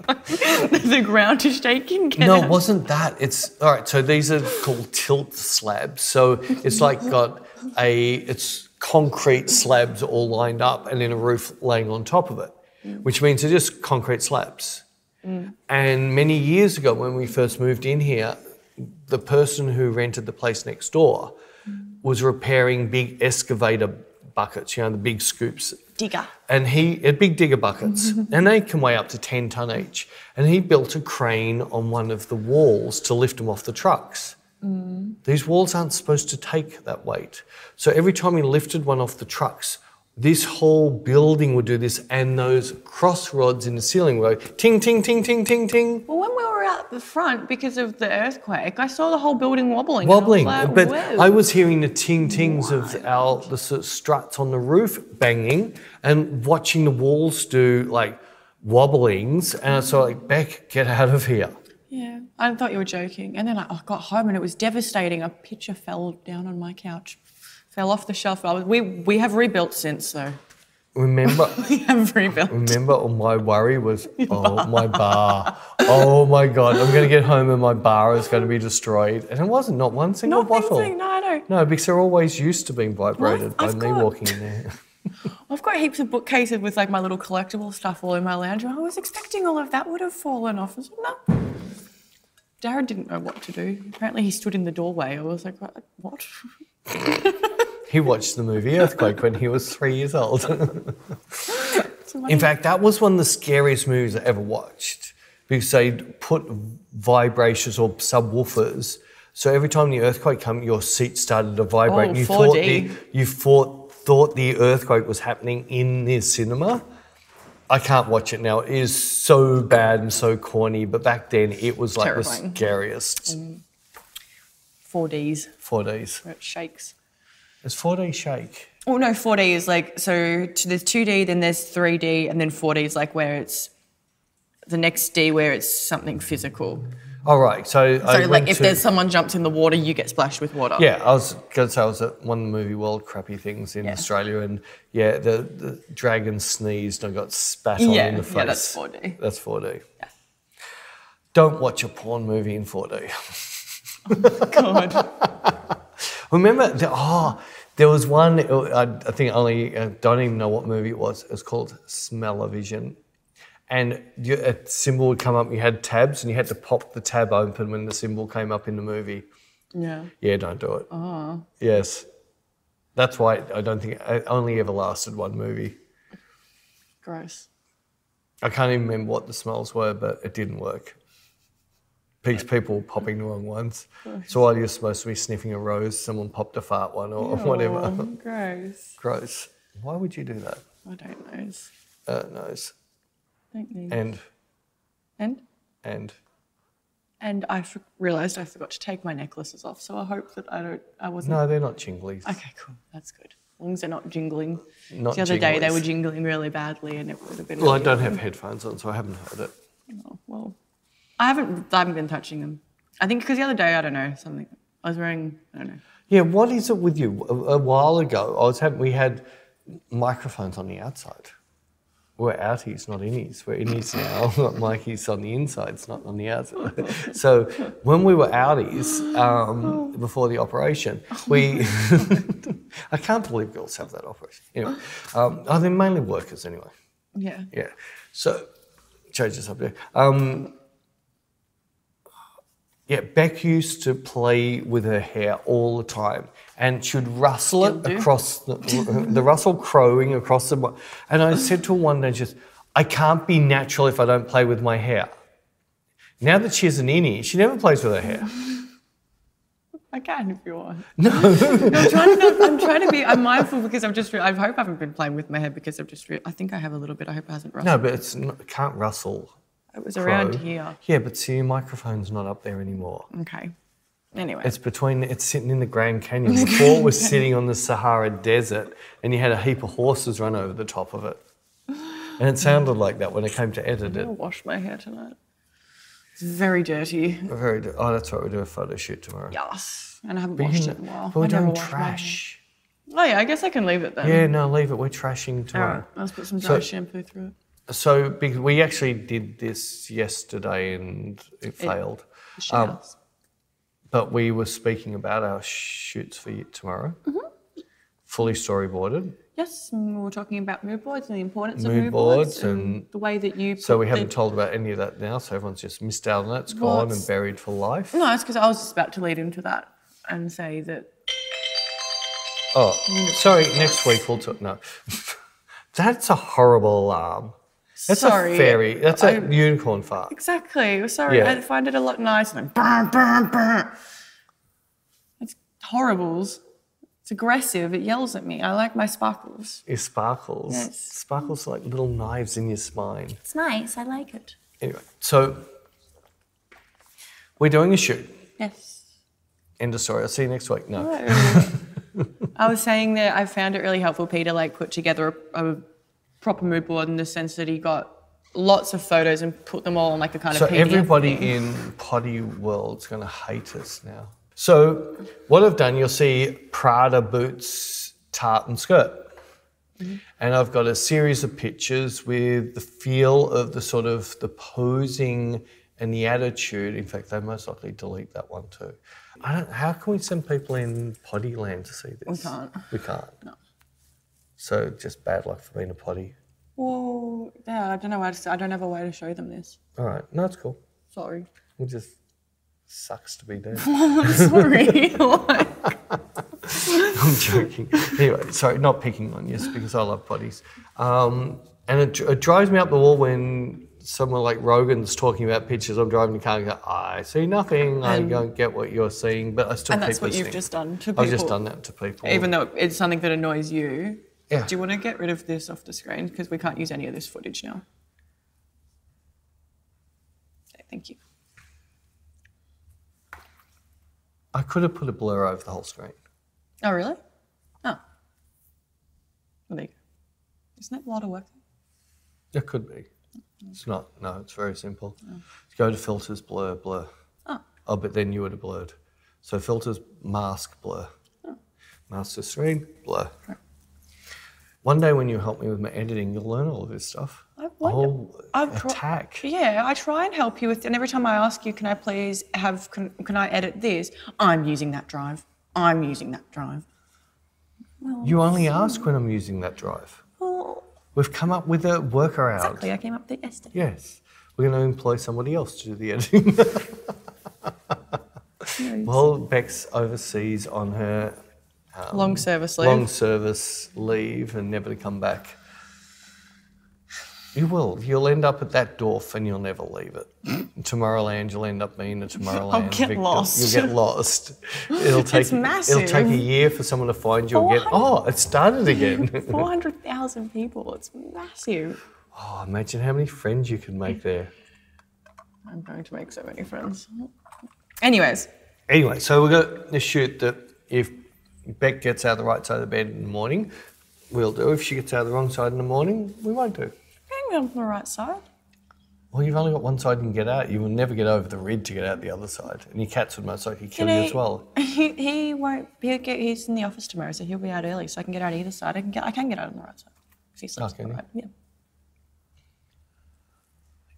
The ground is shaking. No, it wasn't that. It's all right. So these are called tilt slabs. So it's it's concrete slabs all lined up and then a roof laying on top of it, which means they're just concrete slabs. And many years ago when we first moved in here, the person who rented the place next door was repairing big excavator buckets, the big scoops digger. And big digger buckets, and they can weigh up to 10 tonne each. And he built a crane on one of the walls to lift them off the trucks. These walls aren't supposed to take that weight. So every time he lifted one off the trucks, this whole building would do this, and those cross rods in the ceiling would go ting, ting, ting, ting, ting, ting. Well, when we were out the front because of the earthquake, I saw the whole building wobbling. Wobbling, and I was but like, whoa. I was hearing the ting-tings of the sort of struts on the roof banging and watching the walls do like wobblings, and I was like, Bec, get out of here. Yeah, I thought you were joking. And then I got home and it was devastating. A picture fell down on my couch, fell off the shelf. We have rebuilt since, though. Remember, We have rebuilt. remember, my worry was, my bar. Oh my God, I'm going to get home and my bar is going to be destroyed. And it wasn't, not one single bottle. No, I know. No, because they're always used to being vibrated by I've me got- walking in there. I've got heaps of bookcases with like my little collectible stuff all in my lounge room. I was expecting all of that would have fallen off. I was like, no. Darren didn't know what to do. Apparently he stood in the doorway. I was like, what? He watched the movie Earthquake when he was 3 years old. In fact, that was one of the scariest movies I ever watched, because they'd put vibrations or subwoofers. So every time the earthquake came, your seat started to vibrate. Oh, and 4D. thought the earthquake was happening in the cinema. I can't watch it now. It is so bad and so corny. But back then, it was like Terrifying. the scariest. 4Ds. 4Ds. Where it shakes. It's 4D shake. Oh no, 4D is like, so there's 2D, then there's 3D, and then 4D is like where it's the next D where it's something physical. All right. So Like if there's someone jumps in the water, you get splashed with water. Yeah, I was going to say I was at one of the movie world crappy things in Yeah. Australia, and yeah, the dragon sneezed and I got spat on in the face. Yeah, that's 4D. That's 4D. Yeah. Don't watch a porn movie in 4D. God. Remember, there was one, I think only, I don't even know what movie it was. It was called Smell-O-Vision. And a symbol would come up, you had tabs, and you had to pop the tab open when the symbol came up in the movie. Yeah. Yeah, don't do it. Oh. Yes. That's why I don't think it only ever lasted one movie. Gross. I can't even remember what the smells were, but it didn't work. Because people were popping the wrong ones. So while you're supposed to be sniffing a rose, someone popped a fart one or whatever. Oh, gross. Gross. Why would you do that? I don't know. Nose. Don't need. And And I realised I forgot to take my necklaces off, so I hope that I wasn't. no, they're not jinglies. Okay, cool. That's good. As long as they're not jingling. Not The other day they jinglies. were jingling really badly, and it would have been. Well, I really don't have annoying. headphones on, so I haven't heard it. Oh, well, I haven't been touching them. I think because the other day, I don't know, something. I was wearing, I don't know. Yeah, what is it with you? A while ago, we had microphones on the outside. We're outies, not innies. We're innies now. Mikey's on the inside, it's not on the outside. So when we were outies, before the operation, we... I can't believe girls have that operation. Anyway, they're mainly workers anyway. Yeah. Yeah. So, change the subject. Yeah, Bec used to play with her hair all the time, and she'd rustle Still it do? across the rustle crowing across the. And I said to her one day, just, I can't be natural if I don't play with my hair. Now that she's an innie, she never plays with her hair. I can if you want. No. I'm trying to be. I'm mindful because I hope I haven't been playing with my hair because I think I have a little bit. I hope it hasn't rustled. No, but it can't rustle. It was around crow. here. Yeah, but see, your microphone's not up there anymore. Okay. Anyway. It's sitting in the Grand Canyon. Before it was sitting on the Sahara Desert, and you had a heap of horses run over the top of it. And it sounded like that when I came to edit it. I'll wash my hair tonight. It's very dirty. Oh, that's right, we're doing a photo shoot tomorrow. Yes. And I haven't washed it in a while. But we're I never doing wash my hair. trash. Oh yeah, I guess I can leave it then. Yeah, no, leave it. We're trashing All tomorrow. right. Let's put some dry shampoo through it. So, because we actually did this yesterday and it failed. The showers. But we were speaking about our shoots for tomorrow. Mm-hmm. Fully storyboarded. Yes, and we were talking about mood boards and the importance of Mood mood boards boards and the way that you. So we haven't told about any of that now, so everyone's just missed out on it. It's gone and buried for life. No, it's because I was just about to lead into that and say that. Oh, sorry, next week we'll talk. No. That's a horrible alarm. That's Sorry. That's a unicorn fart. Exactly. Sorry, Yeah. I find it a lot nicer than brr, brr, brr. It's horribles. It's aggressive. It yells at me. I like my sparkles. Your sparkles. Yes. Sparkles are like little knives in your spine. It's nice. I like it. Anyway, so we're doing a shoot. Yes. End of story. I'll see you next week. No. I was saying that I found it really helpful, Peter, put together a proper mood board in the sense that he got lots of photos and put them all on a kind of So PDF everybody thing. in potty world's going to hate us now. So what I've done, you'll see Prada boots, tartan skirt. Mm-hmm. And I've got a series of pictures with the feel of the posing and the attitude. In fact, they most likely delete that one too. How can we send people in potty land to see this? We can't. We can't? No. So just bad luck for being a potty. Well, yeah, I don't know. I don't have a way to show them this. All right. No, it's cool. Sorry. It just sucks to be there. I'm sorry. I'm joking. Anyway, sorry, not picking on you, because I love potties. And it drives me up the wall when someone like Rogan's talking about pictures. I'm driving the car and go, I see nothing. I don't get what you're seeing, but I still And keep that's what listening. you've just done to people. I've just done that to people. Even though it's something that annoys you. Yeah. Do you want to get rid of this off the screen? Because we can't use any of this footage now. Okay, thank you. I could have put a blur over the whole screen. Oh, really? Oh. Well, there you go. Isn't that a lot of work? It could be. It's not. No, it's very simple. Oh. Go to filters, blur, blur. Oh, but then you would have blurred. So filters, mask, blur. Oh. Master screen, blur. Right. One day when you help me with my editing, you'll learn all of this stuff. Attack. Yeah, I try and help you with, and every time I ask you, can I please can I edit this? I'm using that drive. I'm using that drive. Well, you only ask when I'm using that drive. Well, we've come up with a workaround. Exactly, I came up with it yesterday. Yes. We're going to employ somebody else to do the editing. Well, Bec's overseas on her long service leave and never to come back. You will. You'll end up at that Dorf and you'll never leave it. Tomorrowland, you'll end up being a Tomorrowland I'll get lost. You'll get lost. It's massive. It'll take a year for someone to find you again. Oh, it started again. 400,000 people. It's massive. Oh, imagine how many friends you can make there. I'm going to make so many friends. Anyway, so we're going to shoot that if Bec gets out of the right side of the bed in the morning, we'll do. If she gets out of the wrong side in the morning, we won't do. Hang on the right side. Well, you've only got one side you can get out. You will never get over the rid to get out the other side. And your cats would most likely kill you as well. He won't. He's in the office tomorrow, so he'll be out early. So I can get out either side. I can get out on the right side. Because he sleeps on the right. Yeah.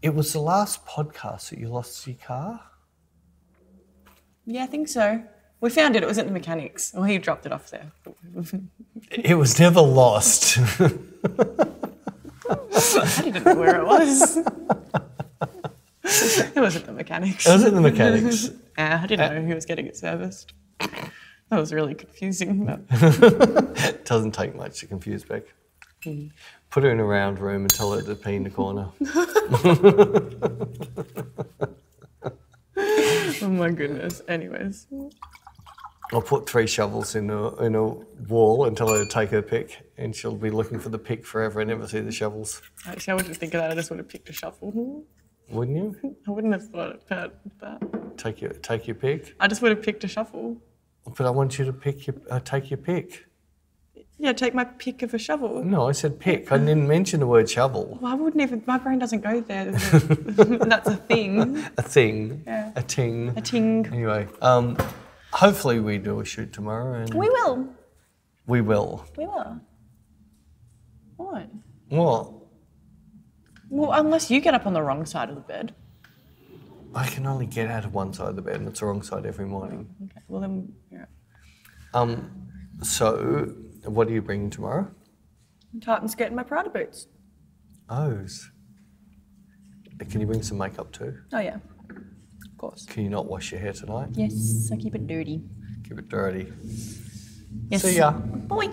It was the last podcast that you lost your car? Yeah, I think so. We found it. It was at the mechanics. Well, he dropped it off there. It was never lost. I didn't know where it was. It was at the mechanics. It was at the mechanics. I didn't know he was getting it serviced. That was really confusing. But... It doesn't take much to confuse Bec. Put her in a round room and tell her to pee in the corner. Oh my goodness. Anyways. I'll put 3 shovels in a wall and tell her to take her pick, and she'll be looking for the pick forever and never see the shovels. Actually, I wouldn't think of that. I just would have picked a shovel. Wouldn't you? I wouldn't have thought about that. Take your pick? I just would have picked a shovel. But I want you to take your pick. Yeah, take my pick of a shovel. No, I said pick. I didn't mention the word shovel. Well, I wouldn't even... My brain doesn't go there. That's a thing. A thing. Yeah. A ting. A ting. Anyway, hopefully we do a shoot tomorrow. And we will. We will. We will. What? What? Well, unless you get up on the wrong side of the bed. I can only get out of one side of the bed, and it's the wrong side every morning. Okay, well then, yeah. So, what are you bringing tomorrow? Tartan skirt and my Prada boots. O's. Can you bring some makeup too? Oh yeah, of course. Can you not wash your hair tonight? Yes, I keep it dirty. Keep it dirty. Yes. See ya. Bye.